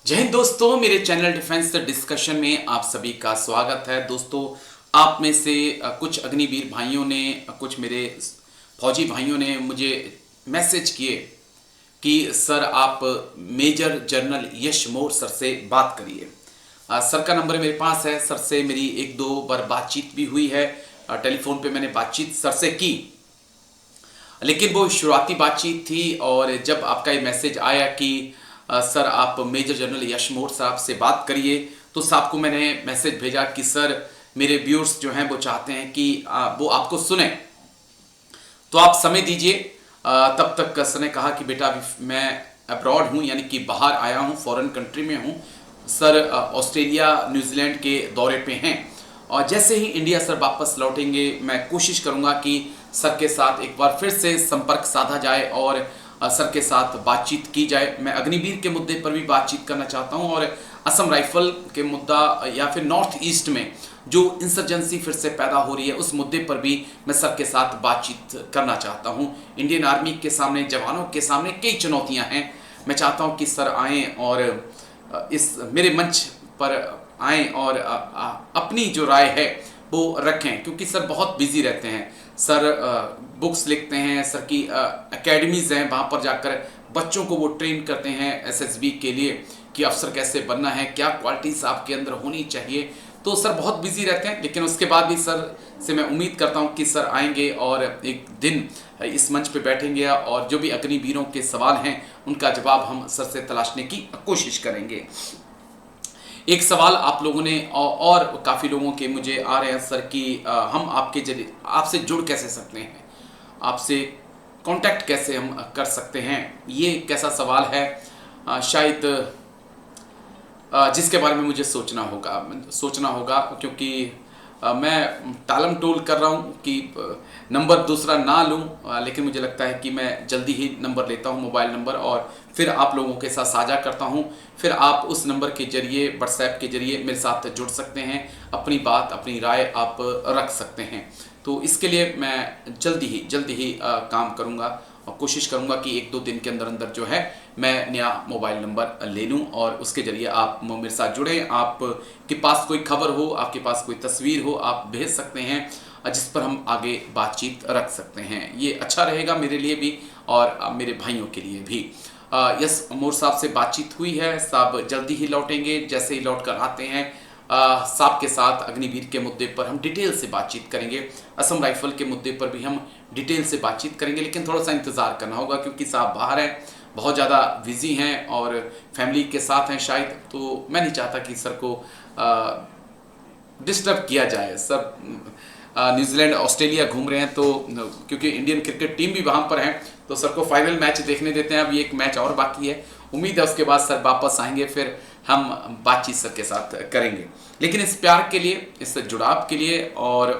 जय हिंद दोस्तों, मेरे चैनल डिफेंस डिस्कशन में आप सभी का स्वागत है। दोस्तों, आप में से कुछ अग्निवीर भाइयों ने, कुछ मेरे फौजी भाइयों ने मुझे मैसेज किए कि सर आप मेजर जनरल यश मोर सर से बात करिए। सर का नंबर मेरे पास है। सर से मेरी एक दो बार बातचीत भी हुई है। टेलीफोन पे मैंने बातचीत सर से की, लेकिन वो शुरुआती बातचीत थी। और जब आपका ये मैसेज आया कि सर आप मेजर जनरल यश मोर साहब से बात करिए, तो साहब को मैंने मैसेज भेजा कि सर मेरे व्यूअर्स जो हैं वो चाहते हैं कि वो आपको सुने, तो आप समय दीजिए। तब तक सर ने कहा कि बेटा अभी मैं अब्रॉड हूँ, यानी कि बाहर आया हूँ, फॉरेन कंट्री में हूँ। सर ऑस्ट्रेलिया न्यूजीलैंड के दौरे पे हैं, और जैसे ही इंडिया सर वापस लौटेंगे मैं कोशिश करूंगा कि सर के साथ एक बार फिर से संपर्क साधा जाए और सर के साथ बातचीत की जाए। मैं अग्निवीर के मुद्दे पर भी बातचीत करना चाहता हूं, और असम राइफल के मुद्दा या फिर नॉर्थ ईस्ट में जो इंसर्जेंसी फिर से पैदा हो रही है उस मुद्दे पर भी मैं सर के साथ बातचीत करना चाहता हूं। इंडियन आर्मी के सामने, जवानों के सामने कई चुनौतियां हैं। मैं चाहता हूं कि सर आएँ और इस मेरे मंच पर आएँ और अपनी जो राय है वो रखें, क्योंकि सर बहुत बिजी रहते हैं। सर बुक्स लिखते हैं, सर की एकेडमीज हैं, वहाँ पर जाकर बच्चों को वो ट्रेन करते हैं एसएसबी के लिए कि अफसर कैसे बनना है, क्या क्वालिटीज़ आपके अंदर होनी चाहिए। तो सर बहुत बिजी रहते हैं, लेकिन उसके बाद भी सर से मैं उम्मीद करता हूँ कि सर आएंगे और एक दिन इस मंच पे बैठेंगे और जो भी अग्निवीरों के सवाल हैं उनका जवाब हम सर से तलाशने की कोशिश करेंगे। एक सवाल आप लोगों ने और काफ़ी लोगों के मुझे आ रहे हैं सर कि हम आपके जरिए आपसे जुड़ कैसे सकते हैं, आपसे कांटेक्ट कैसे हम कर सकते हैं। ये कैसा सवाल है, शायद जिसके बारे में मुझे सोचना होगा, क्योंकि मैं टालम टोल कर रहा हूँ कि नंबर दूसरा ना लूँ, लेकिन मुझे लगता है कि मैं जल्दी ही नंबर लेता हूँ, मोबाइल नंबर, और फिर आप लोगों के साथ साझा करता हूँ। फिर आप उस नंबर के जरिए, व्हाट्सएप के जरिए मेरे साथ जुड़ सकते हैं, अपनी बात, अपनी राय आप रख सकते हैं। तो इसके लिए मैं जल्दी ही काम करूँगा और कोशिश करूँगा कि एक दो दिन के अंदर अंदर जो है मैं नया मोबाइल नंबर ले लूँ और उसके ज़रिए आप मेरे साथ जुड़ें। आपके पास कोई खबर हो, आपके पास कोई तस्वीर हो, आप भेज सकते हैं जिस पर हम आगे बातचीत रख सकते हैं। ये अच्छा रहेगा मेरे लिए भी और मेरे भाइयों के लिए भी। यस मोर साहब से बातचीत हुई है, साहब जल्दी ही लौटेंगे। जैसे ही लौट कर आते हैं साहब के साथ अग्निवीर के मुद्दे पर हम डिटेल से बातचीत करेंगे, असम राइफल के मुद्दे पर भी हम डिटेल से बातचीत करेंगे। लेकिन थोड़ा सा इंतज़ार करना होगा, क्योंकि साहब बाहर हैं, बहुत ज़्यादा बिजी हैं और फैमिली के साथ हैं शायद। तो मैं नहीं चाहता कि सर को डिस्टर्ब किया जाए। सर न्यूजीलैंड ऑस्ट्रेलिया घूम रहे हैं, तो क्योंकि इंडियन क्रिकेट टीम भी वहाँ पर है, तो सर को फाइनल मैच देखने देते हैं। अभी एक मैच और बाकी है, उम्मीद है उसके बाद सर वापस आएंगे, फिर हम बातचीत सर के साथ करेंगे। लेकिन इस प्यार के लिए, इस जुड़ाव के लिए और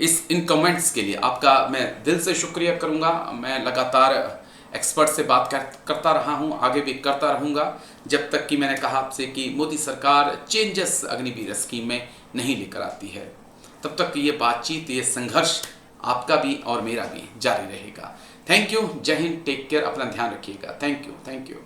इन कमेंट्स के लिए आपका मैं दिल से शुक्रिया करूँगा। मैं लगातार एक्सपर्ट से बात करता रहा हूँ, आगे भी करता रहूँगा, जब तक कि मैंने कहा आपसे कि मोदी सरकार चेंजेस अग्निवीर स्कीम में नहीं लेकर आती है। तब तक ये बातचीत, ये संघर्ष आपका भी और मेरा भी जारी रहेगा। थैंक यू, जय हिंद, टेक केयर, अपना ध्यान रखिएगा। Thank you.